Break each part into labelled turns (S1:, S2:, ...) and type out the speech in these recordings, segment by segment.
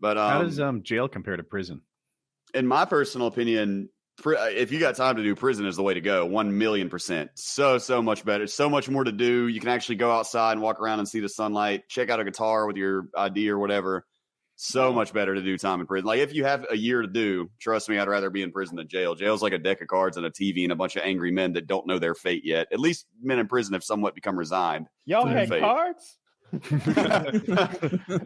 S1: But
S2: how does jail compare to prison?
S1: In my personal opinion, if you got time to do, prison is the way to go. 1,000,000%. So much better. So much more to do. You can actually go outside and walk around and see the sunlight. Check out a guitar with your ID or whatever. So much better to do time in prison. Like if you have a year to do, trust me, I'd rather be in prison than jail. Jail's like a deck of cards and a TV and a bunch of angry men that don't know their fate yet. At least men in prison have somewhat become resigned.
S3: Y'all had cards?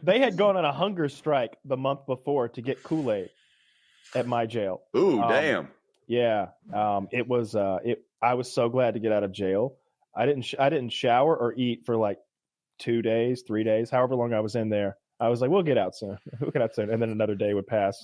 S3: They had gone on a hunger strike the month before to get Kool-Aid at my jail.
S1: Ooh, damn.
S3: Yeah. It was I was so glad to get out of jail. I didn't shower or eat for like 2 days, 3 days, however long I was in there. I was like, we'll get out soon. We'll get out soon. And then another day would pass.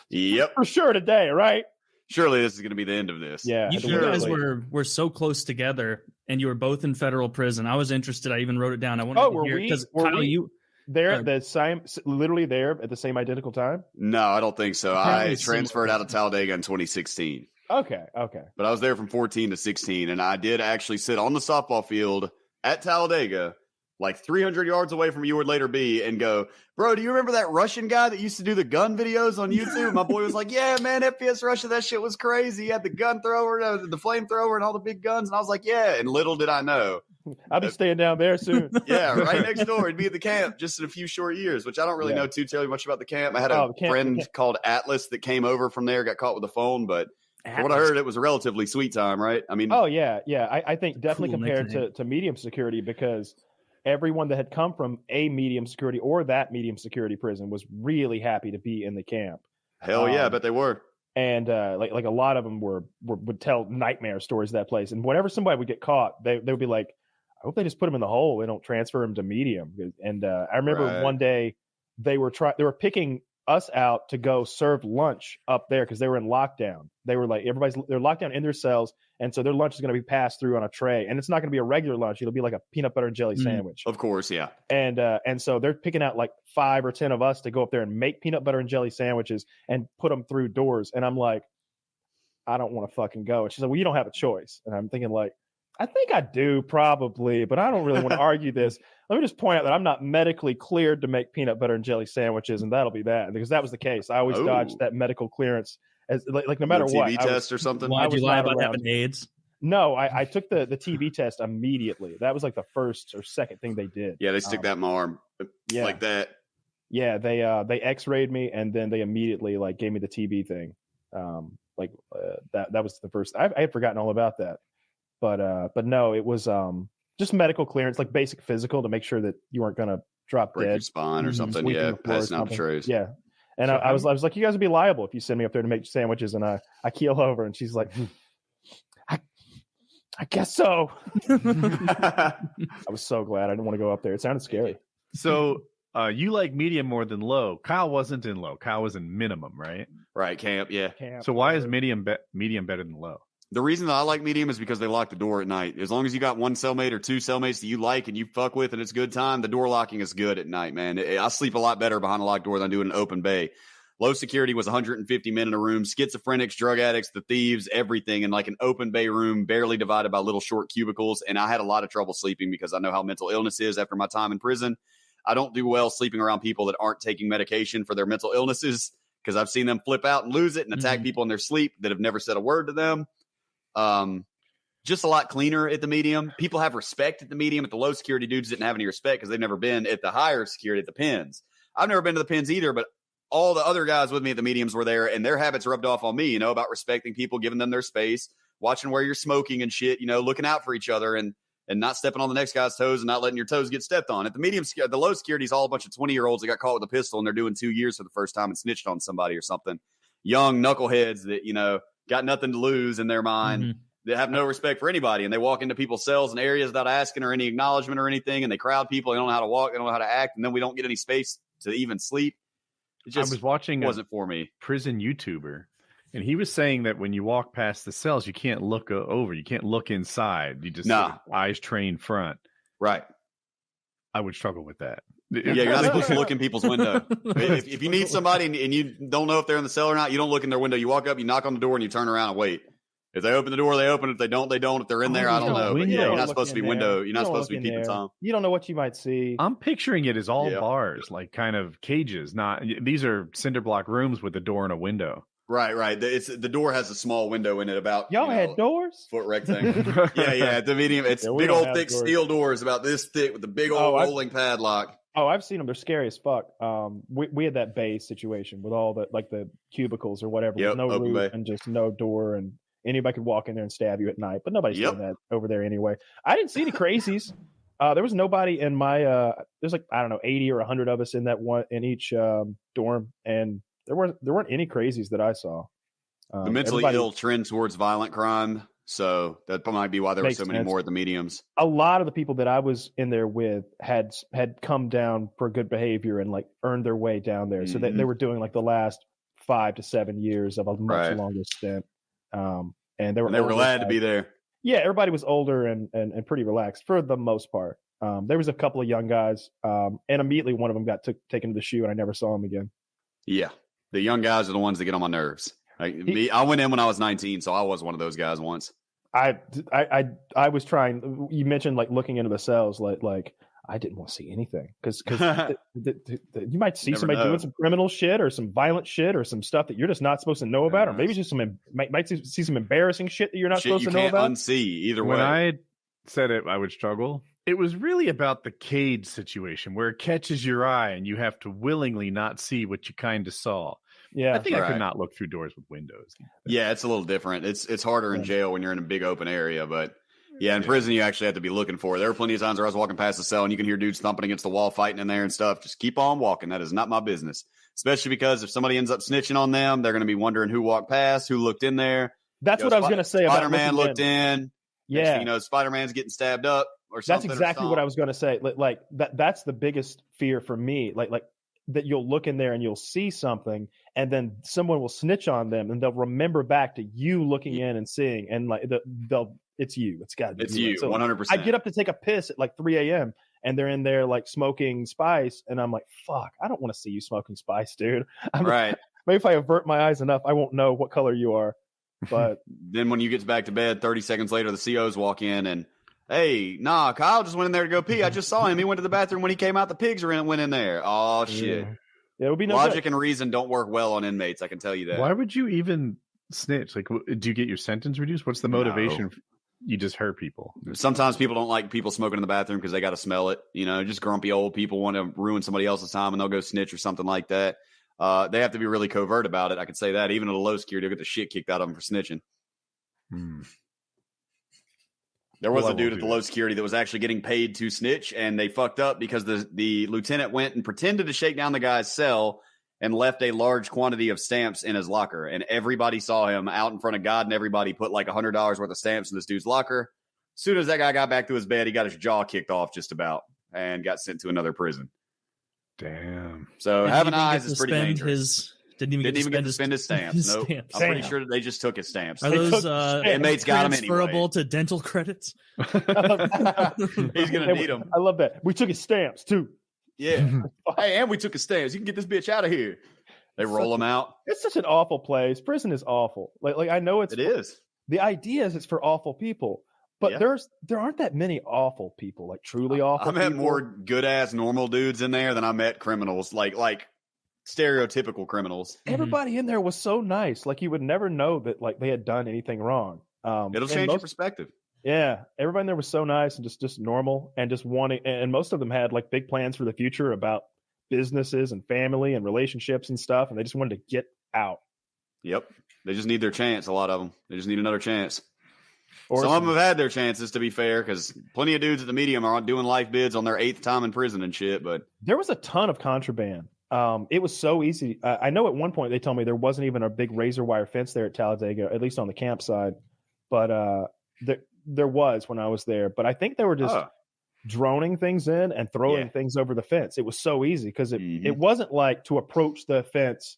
S1: Yep.
S3: For sure today, right?
S1: Surely this is going to be the end of this.
S3: Yeah.
S4: You guys were so close together and you were both in federal prison. I was interested. I even wrote it down. I wanted to hear because Kyle, you
S3: there at the same, literally there at the same identical time?
S1: No, I don't think so. I transferred out of Talladega in 2016.
S3: Okay.
S1: But I was there from 14 to 16, and I did actually sit on the softball field at Talladega, like 300 yards away from you would later be, and go, bro, do you remember that Russian guy that used to do the gun videos on YouTube? My boy was like, yeah, man, FPSRussia, that shit was crazy. He had the gun thrower, the flamethrower, and all the big guns. And I was like, yeah. And little did I know.
S3: I'll be staying down there soon.
S1: Yeah, right next door. He'd be at the camp just in a few short years, which I don't really know too terribly much about the camp. I had a friend called Atlas that came over from there, got caught with the phone, but from what I heard, it was a relatively sweet time, right? I mean,
S3: oh, yeah. I think definitely compared to medium security, because everyone that had come from a medium security or that medium security prison was really happy to be in the camp.
S1: Hell yeah, I bet they were.
S3: And like a lot of them would tell nightmare stories of that place. And whenever somebody would get caught, they would be like, I hope they just put him in the hole. They don't transfer him to medium. And I remember one day they were picking us out to go serve lunch up there because they were in lockdown. They were like, they're locked down in their cells. And so their lunch is going to be passed through on a tray. And it's not going to be a regular lunch. It'll be like a peanut butter and jelly sandwich.
S1: Of course, yeah.
S3: And so they're picking out like 5 or 10 of us to go up there and make peanut butter and jelly sandwiches and put them through doors. And I'm like, I don't want to fucking go. And she's like, well, you don't have a choice. And I'm thinking like, I think I do probably, but I don't really want to argue this. Let me just point out that I'm not medically cleared to make peanut butter and jelly sandwiches, and that'll be that. Because that was the case. I always dodged that medical clearance, as like no matter what.
S1: TB test or something?
S4: Why did you lie about having AIDS?
S3: No, I took the TB test immediately. That was like the first or second thing they did.
S1: Yeah, they stick that in my arm like that.
S3: Yeah, they X-rayed me, and then they immediately like gave me the TB thing. That was the first. I had forgotten all about that. But no, it was just medical clearance, like basic physical, to make sure that you weren't going to drop
S1: break
S3: dead,
S1: your spine or something. Yeah, passing out the trays.
S3: Yeah, and so I was like, you guys would be liable if you send me up there to make sandwiches, and I keel over, and she's like, I guess so. I was so glad I didn't want to go up there. It sounded scary.
S2: So you like medium more than low. Kyle wasn't in low. Kyle was in minimum, right?
S1: Right, camp. Yeah.
S3: Camp.
S2: So why is medium better than low?
S1: The reason that I like medium is because they lock the door at night. As long as you got one cellmate or two cellmates that you like and you fuck with and it's good time, the door locking is good at night, man. I sleep a lot better behind a locked door than I do in an open bay. Low security was 150 men in a room, schizophrenics, drug addicts, the thieves, everything in like an open bay room, barely divided by little short cubicles. And I had a lot of trouble sleeping because I know how mental illness is after my time in prison. I don't do well sleeping around people that aren't taking medication for their mental illnesses because I've seen them flip out and lose it and attack people in their sleep that have never said a word to them. Just a lot cleaner at the medium. People have respect at the medium. At the low security, dudes didn't have any respect because they've never been at the higher security at the pens. I've never been to the pens either, but all the other guys with me at the mediums were there, and their habits rubbed off on me, about respecting people, giving them their space, watching where you're smoking and shit, looking out for each other and not stepping on the next guy's toes and not letting your toes get stepped on. At the medium, the low security is all a bunch of 20-year-olds that got caught with a pistol and they're doing 2 years for the first time and snitched on somebody or something. Young knuckleheads that, got nothing to lose in their mind. They have no respect for anybody, and they walk into people's cells and areas without asking or any acknowledgement or anything, and they crowd people. They don't know how to walk. They don't know how to act, and then we don't get any space to even sleep. It just
S2: I was watching
S1: wasn't for me.
S2: Prison YouTuber, and he was saying that when you walk past the cells, you can't look over. You can't look inside. You just eyes trained front.
S1: Right.
S2: I would struggle with that.
S1: Yeah, you're not supposed to look in people's window. If you need somebody and you don't know if they're in the cell or not, you don't look in their window. You walk up, you knock on the door, and you turn around and wait. If they open the door, they open. If they don't, they don't. If they're in there, I don't know. But yeah, you're not supposed to be window. You're not supposed to be peeping Tom.
S3: You don't know what you might see.
S2: I'm picturing it as all bars, like kind of cages. Not these are cinder block rooms with a door and a window.
S1: Right. The door has a small window in it. About
S3: y'all had doors.
S1: Foot rectangle. yeah. The medium. It's big old thick doors. Steel doors about this thick with the big old rolling padlock.
S3: Oh, I've seen them. They're scary as fuck. We had that bay situation with all the cubicles or whatever, with no roof and just no door, and anybody could walk in there and stab you at night. But nobody's doing that over there anyway. I didn't see any crazies. There was nobody in my. There's 80 or 100 of us in that one in each dorm, and there weren't any crazies that I saw.
S1: The mentally ill trend towards violent crime. So that might be why there were so many more at the mediums.
S3: A lot of the people that I was in there with had come down for good behavior and earned their way down there. So they were doing the last 5 to 7 years of a much longer stint. And they were
S1: glad to be there.
S3: Yeah, everybody was older and pretty relaxed for the most part. There was a couple of young guys, and immediately one of them got taken to the shoe, and I never saw him again.
S1: Yeah, the young guys are the ones that get on my nerves. I went in when I was 19, so I was one of those guys once.
S3: I was trying. You mentioned looking into the cells, I didn't want to see anything because you might see somebody doing some criminal shit or some violent shit or some stuff that you're just not supposed to know about, or maybe just might see some embarrassing shit that you're not supposed to know about.
S1: Unsee either way.
S2: When I said it, I would struggle. It was really about the cage situation where it catches your eye and you have to willingly not see what you kind of saw.
S3: Yeah,
S2: I think I could not look through doors with windows.
S1: Yeah, it's a little different. It's harder in jail when you're in a big open area, but in prison you actually have to be looking for it. There were plenty of times where I was walking past the cell and you can hear dudes thumping against the wall, fighting in there and stuff. Just keep on walking. That is not my business. Especially because if somebody ends up snitching on them, they're going to be wondering who walked past, who looked in there.
S3: That's what I was going to say.
S1: Spider-Man looked in. Yeah, Spider-Man's getting stabbed up or something.
S3: That's exactly what I was going to say. That's the biggest fear for me. That you'll look in there and you'll see something, and then someone will snitch on them, and they'll remember back to you looking in and seeing, and it's you. It's got to be
S1: you. 100%.
S3: I get up to take a piss at 3 a.m. and they're in there smoking spice, and I'm like, fuck, I don't want to see you smoking spice, dude.
S1: Right.
S3: Maybe if I avert my eyes enough, I won't know what color you are. But
S1: then when you get back to bed, 30 seconds later, the COs walk in and, hey, nah, Kyle just went in there to go pee. I just saw him. He went to the bathroom when he came out. The pigs went in there. Oh, shit.
S3: Yeah, it would be no
S1: Logic and reason don't work well on inmates. I can tell you that.
S2: Why would you even snitch? Do you get your sentence reduced? What's the motivation? No. You just hurt people.
S1: Sometimes people don't like people smoking in the bathroom because they got to smell it. Just grumpy old people want to ruin somebody else's time, and they'll go snitch or something like that. They have to be really covert about it. I can say that. Even at a low security, they'll get the shit kicked out of them for snitching. There was a dude at the low security that was actually getting paid to snitch, and they fucked up because the lieutenant went and pretended to shake down the guy's cell and left a large quantity of stamps in his locker. And everybody saw him out in front of God, and everybody put $100 worth of stamps in this dude's locker. As soon as that guy got back to his bed, he got his jaw kicked off just about and got sent to another prison.
S2: Damn.
S1: So having eyes is pretty dangerous.
S4: Didn't even get to
S1: spend his stamps. Nope. I'm pretty sure that they just took his stamps.
S4: Are those
S1: inmates got them anyway.
S4: Transferable to dental credits?
S1: He's going to need them.
S3: I love that. We took his stamps too.
S1: Yeah. Hey, and we took his stamps. You can get this bitch out of here. They roll them out.
S3: It's such an awful place. Prison is awful. I know it
S1: is.
S3: The idea is it's for awful people. But there aren't that many awful people, truly awful.
S1: I met more good ass normal dudes in there than I met criminals, like stereotypical criminals.
S3: Everybody in there was so nice. You would never know that they had done anything wrong.
S1: It'll change your perspective.
S3: Yeah, everybody in there was so nice and just normal and just wanting. And most of them had big plans for the future about businesses and family and relationships and stuff, and they just wanted to get out.
S1: Yep, they just need their chance. A lot of them, they just need another chance. Some of them have had their chances, to be fair, because plenty of dudes at the medium are doing life bids on their 8th time in prison and shit. But there
S3: was a ton of contraband. It was so easy. I know at one point they told me there wasn't even a big razor wire fence there at Talladega, at least on the campsite. But there was when I was there. But I think they were just droning things in and throwing things over the fence. It was so easy because it wasn't to approach the fence.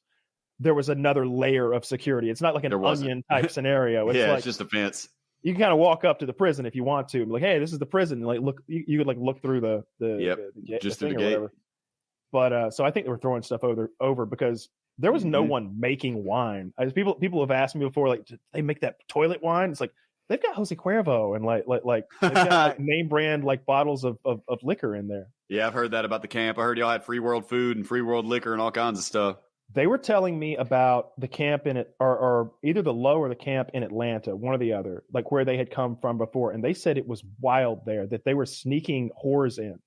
S3: There was another layer of security. It's not like an onion type scenario. It's
S1: it's just a fence.
S3: You can kind of walk up to the prison if you want to. Hey, this is the prison. Look, you could look through the
S1: just
S3: the
S1: through the gate.
S3: But so I think they were throwing stuff over because There was no one making wine. People have asked me before, like, did they make that toilet wine? It's like they've got Jose Cuervo and like they've got like name brand like bottles of liquor in there.
S1: Yeah, I've heard that about the camp. I heard y'all had free world food and free world liquor and all kinds of stuff.
S3: They were telling me about the camp in it, or either the Low or the camp in Atlanta, one or the other, like where they had come from before, and they said it was wild there, that they were sneaking whores in.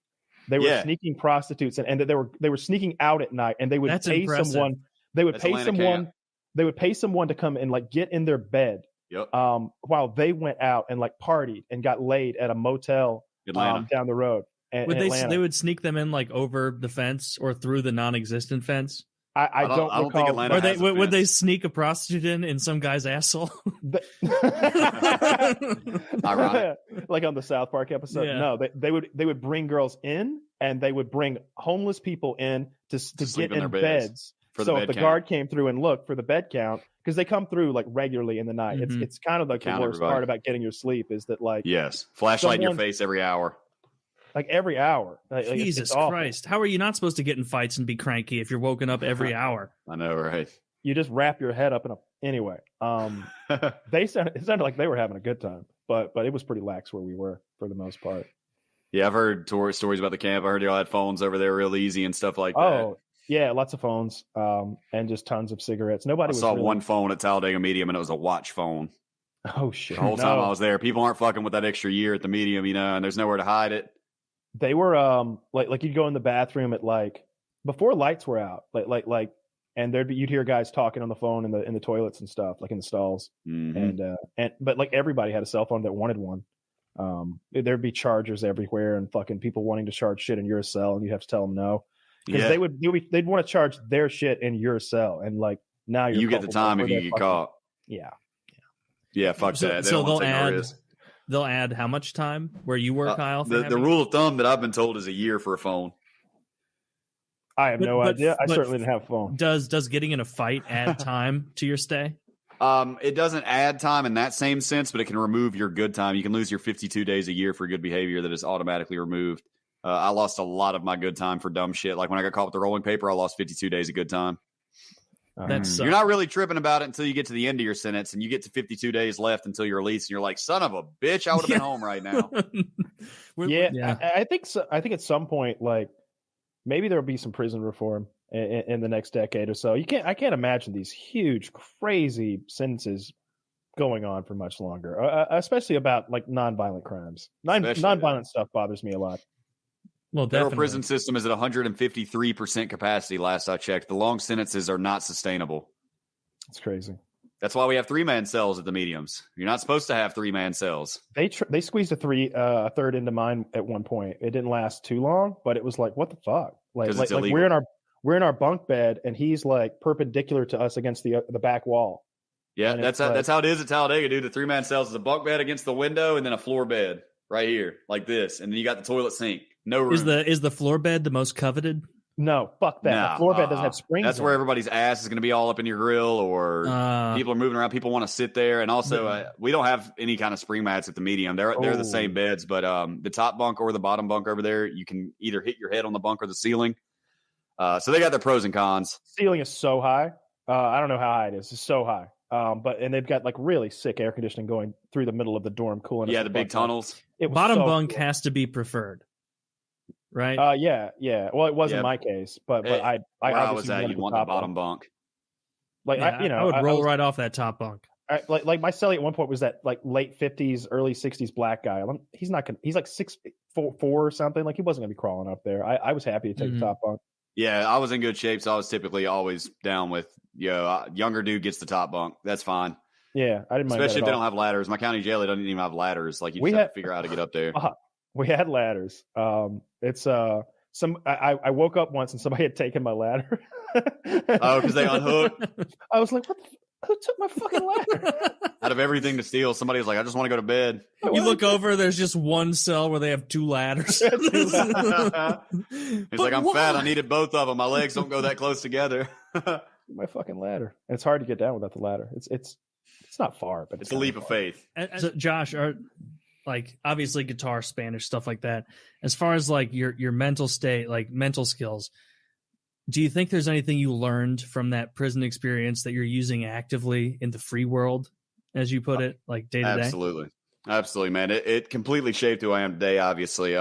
S3: They were sneaking prostitutes in, and that they were sneaking out at night, and they would pay someone. They would pay someone. Camp. They would pay someone to come and like get in their bed, while they went out and like partied and got laid at a motel down the road.
S4: They would sneak them in like over the fence or through the non-existent fence.
S3: I don't recall.
S4: Think would they sneak a prostitute in some guy's asshole?
S3: Like on the South Park episode. Yeah. No, they would bring girls in, and they would bring homeless people in to get in beds. So if the guard came through and looked for the bed count, because they come through like regularly in the night. Mm-hmm. It's kind of like the worst part about getting your sleep is that like
S1: flashlight in your face every hour.
S3: Like every hour.
S4: Jesus Christ. How are you not supposed to get in fights and be cranky if you're woken up every hour?
S1: I know, right?
S3: You just wrap your head up in a... Anyway, it sounded like they were having a good time, but it was pretty lax where we were for the most part.
S1: Yeah, I've heard stories about the camp. I heard y'all had phones over there real easy and stuff like that.
S3: Oh, yeah, lots of phones and just tons of cigarettes. I
S1: saw one phone at Talladega Medium, and it was a watch phone.
S3: Oh, shit.
S1: The whole time I was there. People aren't fucking with that extra year at the Medium, and there's nowhere to hide it.
S3: They were like you'd go in the bathroom at like before lights were out, like and you'd hear guys talking on the phone in the toilets and stuff, like in the stalls. Mm-hmm. But like everybody had a cell phone that wanted one. There'd be chargers everywhere and fucking people wanting to charge shit in your cell, and you have to tell them no, because they'd want to charge their shit in your cell, and like now you get the time if you get caught.
S1: Yeah, fuck that.
S4: They'll add how much time where you were, Kyle?
S1: The rule of thumb that I've been told is a year for a phone.
S3: I have no idea. I certainly didn't have a phone.
S4: Does getting in a fight add time to your stay?
S1: It doesn't add time in that same sense, but it can remove your good time. You can lose your 52 days a year for good behavior that is automatically removed. I lost a lot of my good time for dumb shit. Like when I got caught with the rolling paper, I lost 52 days of good time. You're not really tripping about it until you get to the end of your sentence and you get to 52 days left until you're released and you're like, son of a bitch, I would have been home right now.
S3: I think so. I think at some point, like maybe there'll be some prison reform in the next decade or so. I can't imagine these huge, crazy sentences going on for much longer, especially about like nonviolent crimes. Nonviolent stuff bothers me a lot.
S4: Well,
S1: the federal prison system is at 153% capacity. Last I checked, the long sentences are not sustainable.
S3: It's crazy.
S1: That's why we have 3-man cells at the mediums. You're not supposed to have 3-man cells.
S3: They squeezed a third into mine at one point. It didn't last too long, but it was like, what the fuck? Like we're in our bunk bed, and he's like perpendicular to us against the back wall.
S1: Yeah, that's how it is at Talladega, dude. The 3-man cells is a bunk bed against the window, and then a floor bed right here, like this, and then you got the toilet sink. No room.
S4: Is the floor bed the most coveted?
S3: No, fuck that. The floor bed doesn't have springs.
S1: That's where everybody's ass is going to be all up in your grill, or people are moving around. People want to sit there, and also we don't have any kind of spring mats at the medium. They're the same beds, but the top bunk or the bottom bunk over there, you can either hit your head on the bunk or the ceiling. So they got their pros and cons.
S3: Ceiling is so high. I don't know how high it is. It's so high. And they've got like really sick air conditioning going through the middle of the dorm, cooling.
S1: Yeah, the big tunnels.
S4: Bottom bunk has to be preferred. Right.
S3: Yeah. Well, it wasn't my case, but I
S1: was at. You want the bottom bunk.
S3: Like
S4: I would roll right off that top bunk.
S3: Like my cellie at one point was that like late 50s, early 60s black guy. He's like 6'4" or something. Like he wasn't gonna be crawling up there. I was happy to take the top bunk.
S1: Yeah, I was in good shape, so I was typically always down with younger dude gets the top bunk. That's fine.
S3: Yeah, I didn't mind.
S1: Especially if they don't have ladders. My county jail, they don't even have ladders. Like you just have to figure out how to get up there.
S3: We had ladders. It's I woke up once and somebody had taken my ladder.
S1: Oh, because they unhooked.
S3: I was like, who took my fucking ladder?
S1: Out of everything to steal, somebody was like, I just want to go to bed.
S4: You look over, there's just one cell where they have 2 ladders.
S1: He's like, I'm fat. I needed both of them. My legs don't go that close together.
S3: My fucking ladder. And it's hard to get down without the ladder. It's not far, but
S1: it's a leap of faith.
S4: So, Josh, like obviously guitar, Spanish, stuff like that. As far as like your mental state, like mental skills, Do you think there's anything you learned from that prison experience that you're using actively in the free world, as you put it, like day to day?
S1: Absolutely, man. It completely shaped who I am today, obviously.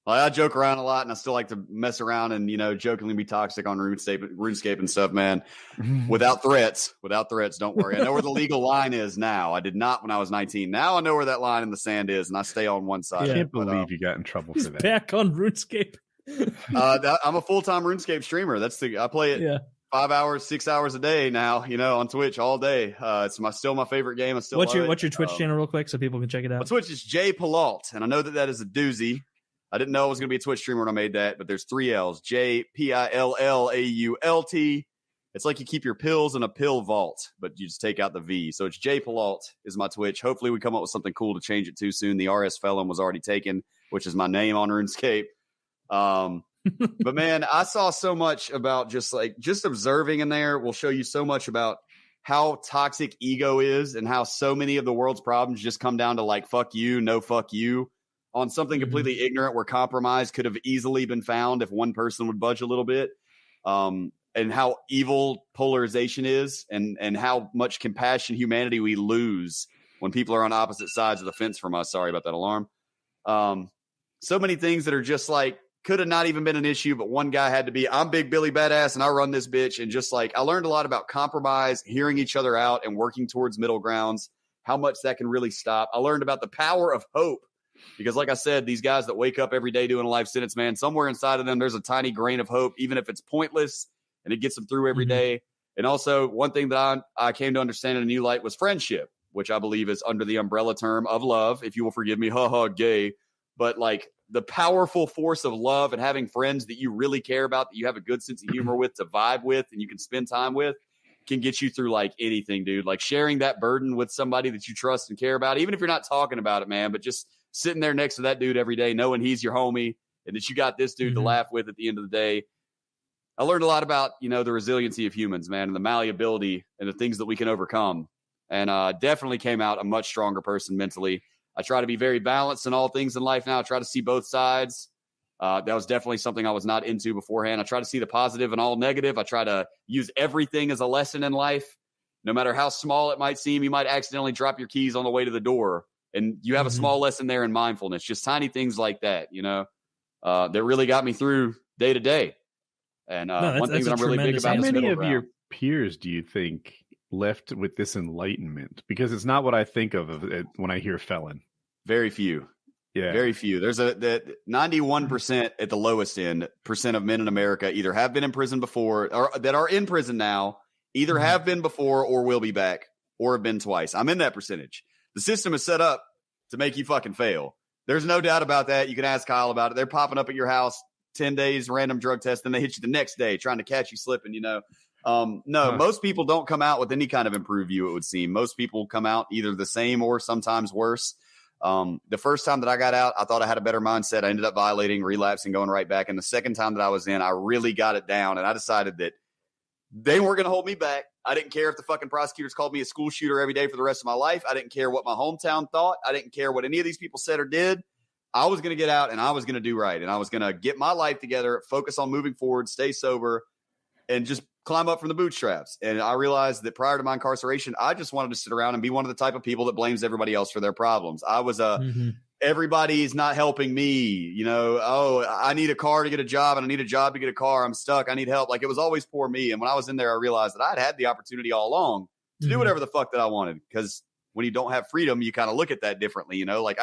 S1: I joke around a lot, and I still like to mess around and, jokingly be toxic on RuneScape and stuff, man. Without threats, don't worry. I know where the legal line is now. I did not when I was 19. Now I know where that line in the sand is, and I stay on one side.
S2: I can't believe you got in trouble for that.
S4: Back on RuneScape.
S1: I'm a full-time RuneScape streamer. I play it 5 hours, 6 hours a day now, on Twitch all day. It's still my favorite game. I still
S4: What's your Twitch channel real quick so people can check it out?
S1: My Twitch is Pillault, and I know that is a doozy. I didn't know I was going to be a Twitch streamer when I made that, but there's 3 L's. JPILLAULT. It's like you keep your pills in a pill vault, but you just take out the V. So it's Pillault is my Twitch. Hopefully we come up with something cool to change it to soon. The RS Felon was already taken, which is my name on RuneScape. But man, I saw so much about just observing in there will show you so much about how toxic ego is and how so many of the world's problems just come down to like, fuck you, no fuck you. On something completely ignorant where compromise could have easily been found if one person would budge a little bit, and how evil polarization is and how much compassion, humanity we lose when people are on opposite sides of the fence from us. Sorry about that alarm. So many things that are just like, could have not even been an issue, but one guy had to be, I'm Big Billy Badass and I run this bitch. And just like, I learned a lot about compromise, hearing each other out and working towards middle grounds, how much that can really stop. I learned about the power of hope. Because like I said, these guys that wake up every day doing a life sentence, man, somewhere inside of them, there's a tiny grain of hope, even if it's pointless and it gets them through every day. And also one thing that I came to understand in a new light was friendship, which I believe is under the umbrella term of love. If you will forgive me, gay. But like the powerful force of love and having friends that you really care about, that you have a good sense of humor with, to vibe with, and you can spend time with, can get you through like anything, dude. Like sharing that burden with somebody that you trust and care about, even if you're not talking about it, man, but just sitting there next to that dude every day, knowing he's your homie and that you got this dude to laugh with at the end of the day. I learned a lot about, the resiliency of humans, man, and the malleability and the things that we can overcome. And definitely came out a much stronger person mentally. I try to be very balanced in all things in life now. I try to see both sides. That was definitely something I was not into beforehand. I try to see the positive and all negative. I try to use everything as a lesson in life. No matter how small it might seem, you might accidentally drop your keys on the way to the door. And you have a small lesson there in mindfulness, just tiny things like that, that really got me through day to day. And one thing that I'm really big about is
S2: how many of your peers do you think left with this enlightenment? Because it's not what I think of it when I hear felon.
S1: Very few. Yeah. Very few. There's that 91% at the lowest end percent of men in America either have been in prison before or that are in prison now, either have been before or will be back or have been twice. I'm in that percentage. The system is set up to make you fucking fail. There's no doubt about that. You can ask Kyle about it. They're popping up at your house 10 days, random drug test, then they hit you the next day trying to catch you slipping, Most people don't come out with any kind of improved view, it would seem. Most people come out either the same or sometimes worse. The first time that I got out, I thought I had a better mindset. I ended up violating, relapsing, going right back. And the second time that I was in, I really got it down. And I decided that they weren't going to hold me back. I didn't care if the fucking prosecutors called me a school shooter every day for the rest of my life. I didn't care what my hometown thought. I didn't care what any of these people said or did. I was going to get out and I was going to do right. And I was going to get my life together, focus on moving forward, stay sober, and just climb up from the bootstraps. And I realized that prior to my incarceration, I just wanted to sit around and be one of the type of people that blames everybody else for their problems. I was everybody's not helping me, I need a car to get a job and I need a job to get a car. I'm stuck. I need help. Like it was always poor me. And when I was in there, I realized that I'd had the opportunity all along to do whatever the fuck that I wanted. Because when you don't have freedom, you kind of look at that differently, like